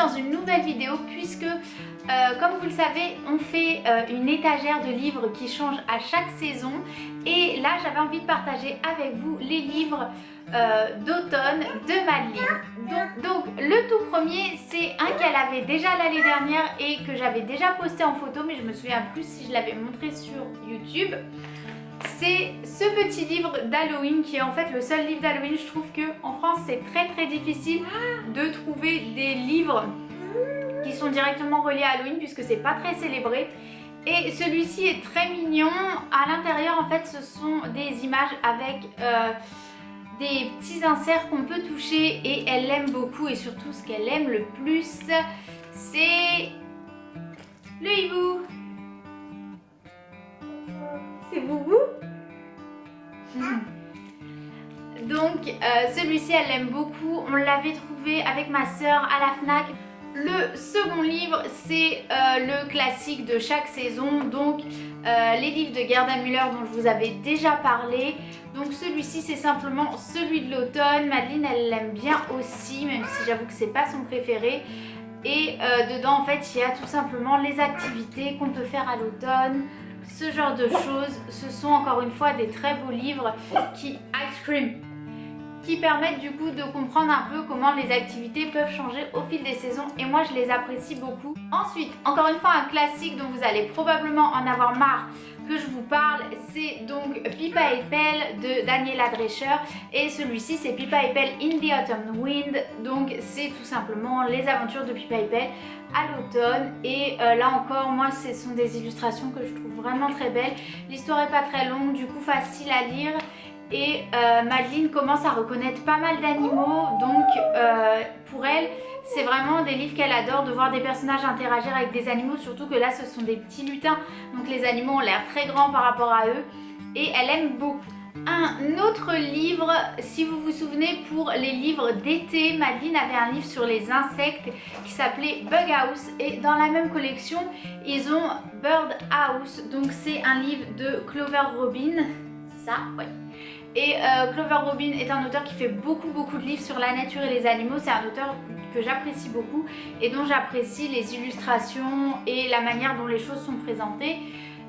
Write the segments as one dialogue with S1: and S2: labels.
S1: dans une nouvelle vidéo puisque comme vous le savez on fait une étagère de livres qui change à chaque saison et là j'avais envie de partager avec vous les livres d'automne de Madeline. Donc le tout premier c'est un qu'elle avait déjà l'année dernière et que j'avais déjà posté en photo mais je me souviens plus si je l'avais montré sur YouTube. C'est ce petit livre d'Halloween qui est en fait le seul livre d'Halloween. Je trouve qu'en France c'est très difficile de trouver des livres qui sont directement reliés à Halloween puisque c'est pas très célébré. Et celui-ci est très mignon. À l'intérieur en fait ce sont des images avec des petits inserts qu'on peut toucher et elle l'aime beaucoup et surtout ce qu'elle aime le plus c'est le hibou. C'est Boubou. Donc celui-ci elle l'aime beaucoup, on l'avait trouvé avec ma soeur à la FNAC. Le second livre c'est le classique de chaque saison, donc les livres de Gerda Müller dont je vous avais déjà parlé. Donc celui-ci c'est simplement celui de l'automne. Madeline elle l'aime bien aussi même si j'avoue que c'est pas son préféré. Et dedans en fait il y a tout simplement les activités qu'on peut faire à l'automne. Ce genre de choses, ce sont encore une fois des très beaux livres qui permettent du coup de comprendre un peu comment les activités peuvent changer au fil des saisons et moi je les apprécie beaucoup. Ensuite, encore une fois un classique dont vous allez probablement en avoir marre que je vous parle, c'est donc Pippa et Pelle de Daniela Drescher et celui-ci c'est Pippa et Pelle in the Autumn Wind, donc c'est tout simplement les aventures de Pippa et Pelle à l'automne et là encore moi ce sont des illustrations que je trouve vraiment très belles. L'histoire est pas très longue, du coup facile à lire et Madeline commence à reconnaître pas mal d'animaux donc pour elle c'est vraiment des livres qu'elle adore, de voir des personnages interagir avec des animaux, surtout que là ce sont des petits lutins donc les animaux ont l'air très grands par rapport à eux et elle aime beaucoup. Un autre livre, si vous vous souvenez, pour les livres d'été, Madeline avait un livre sur les insectes qui s'appelait Bug House et dans la même collection ils ont Bird House, donc c'est un livre de Clover Robin, c'est ça? Oui. Et Clover Robin est un auteur qui fait beaucoup de livres sur la nature et les animaux. C'est un auteur que j'apprécie beaucoup et dont j'apprécie les illustrations et la manière dont les choses sont présentées.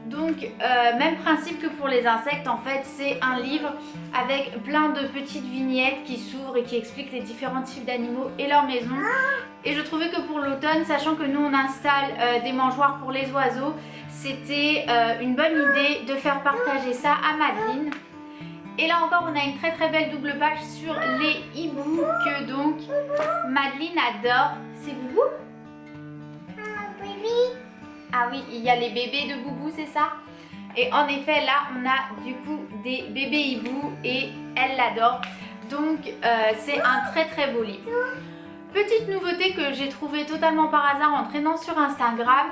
S1: Donc même principe que pour les insectes, en fait c'est un livre avec plein de petites vignettes qui s'ouvrent et qui expliquent les différents types d'animaux et leur maison. Et je trouvais que pour l'automne, sachant que nous on installe des mangeoires pour les oiseaux, c'était une bonne idée de faire partager ça à Madeline. Et là encore on a une très belle double page sur les hiboux que donc Madeline adore. C'est Boubou? Ah oui, il y a les bébés de Boubou, c'est ça? Et en effet là on a du coup des bébés hiboux et elle l'adore. Donc c'est un très beau livre. Petite nouveauté que j'ai trouvée totalement par hasard en traînant sur Instagram,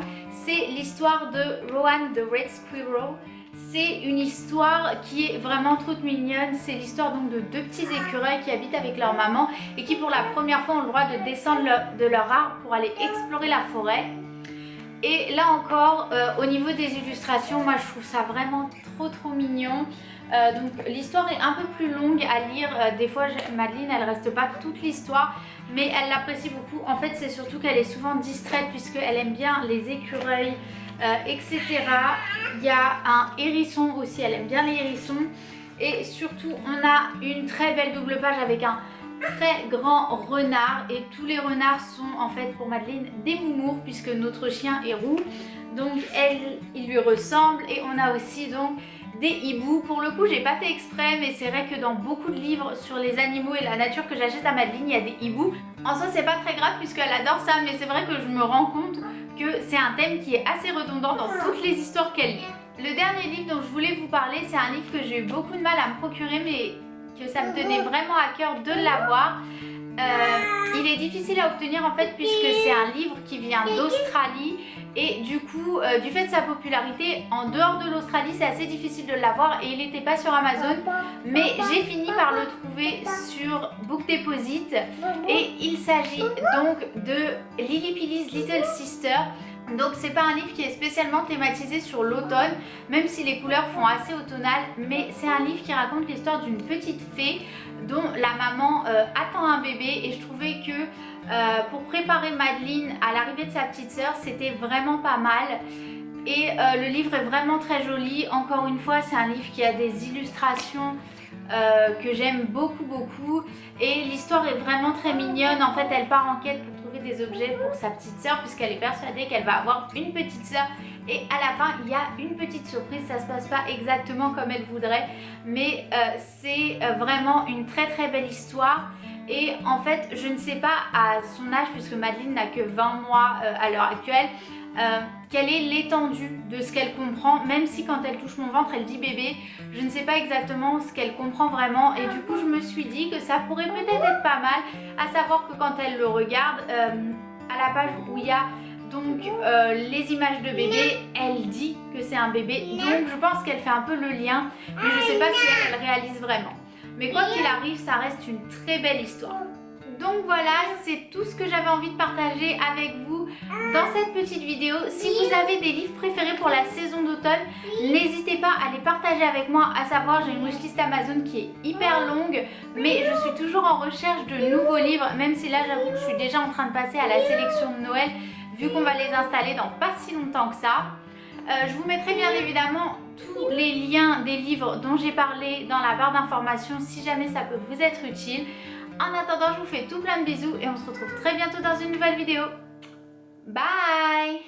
S1: c'est l'histoire de Rowan the Red Squirrel. C'est une histoire qui est vraiment toute mignonne. C'est l'histoire donc de deux petits écureuils qui habitent avec leur maman et qui pour la première fois ont le droit de descendre de leur arbre pour aller explorer la forêt. Et là encore, au niveau des illustrations, moi je trouve ça vraiment trop mignon. Donc l'histoire est un peu plus longue à lire. Des fois Madeline elle reste pas toute l'histoire mais elle l'apprécie beaucoup. En fait c'est surtout qu'elle est souvent distraite puisqu'elle aime bien les écureuils. Etc. Il y a un hérisson aussi, elle aime bien les hérissons et surtout on a une très belle double page avec un très grand renard et tous les renards sont en fait pour Madeline des moumours puisque notre chien est roux donc il lui ressemble et on a aussi donc des hiboux. Pour le coup j'ai pas fait exprès mais c'est vrai que dans beaucoup de livres sur les animaux et la nature que j'achète à Madeline il y a des hiboux. En soi c'est pas très grave puisqu'elle adore ça mais c'est vrai que je me rends compte que c'est un thème qui est assez redondant dans toutes les histoires qu'elle lit. Le dernier livre dont je voulais vous parler, c'est un livre que j'ai eu beaucoup de mal à me procurer mais que ça me tenait vraiment à cœur de l'avoir. Il est difficile à obtenir en fait puisque c'est un livre qui vient d'Australie et du coup du fait de sa popularité en dehors de l'Australie c'est assez difficile de l'avoir et il n'était pas sur Amazon mais j'ai fini par le trouver sur Book Deposit et il s'agit donc de Lily Pilly's Little Sister Donc c'est pas un livre qui est spécialement thématisé sur l'automne, même si les couleurs font assez automnales, mais c'est un livre qui raconte l'histoire d'une petite fée dont la maman attend un bébé, et je trouvais que pour préparer Madeline à l'arrivée de sa petite sœur, c'était vraiment pas mal. Et le livre est vraiment très joli. Encore une fois, c'est un livre qui a des illustrations que j'aime beaucoup, et l'histoire est vraiment très mignonne. En fait, elle part en quête pour trouver des objets pour sa petite sœur, puisqu'elle est persuadée qu'elle va avoir une petite sœur, et à la fin il y a une petite surprise. Ça se passe pas exactement comme elle voudrait, mais c'est vraiment une très belle histoire. Et en fait, je ne sais pas à son âge, puisque Madeline n'a que 20 mois à l'heure actuelle, quelle est l'étendue de ce qu'elle comprend, même si quand elle touche mon ventre elle dit bébé, je ne sais pas exactement ce qu'elle comprend vraiment. Et du coup je me suis dit que ça pourrait peut-être être pas mal, à savoir que quand elle le regarde, à la page où il y a donc les images de bébé, elle dit que c'est un bébé, donc je pense qu'elle fait un peu le lien, mais je ne sais pas si elle réalise vraiment. Mais quoi qu'il arrive, ça reste une très belle histoire. Donc voilà, c'est tout ce que j'avais envie de partager avec vous dans cette petite vidéo. Si vous avez des livres préférés pour la saison d'automne, n'hésitez pas à les partager avec moi. À savoir, j'ai une wishlist Amazon qui est hyper longue, mais je suis toujours en recherche de nouveaux livres, même si là j'avoue que je suis déjà en train de passer à la sélection de Noël, vu qu'on va les installer dans pas si longtemps que ça. Je vous mettrai bien évidemment tous les liens des livres dont j'ai parlé dans la barre d'informations si jamais ça peut vous être utile. En attendant, je vous fais tout plein de bisous et on se retrouve très bientôt dans une nouvelle vidéo. Bye!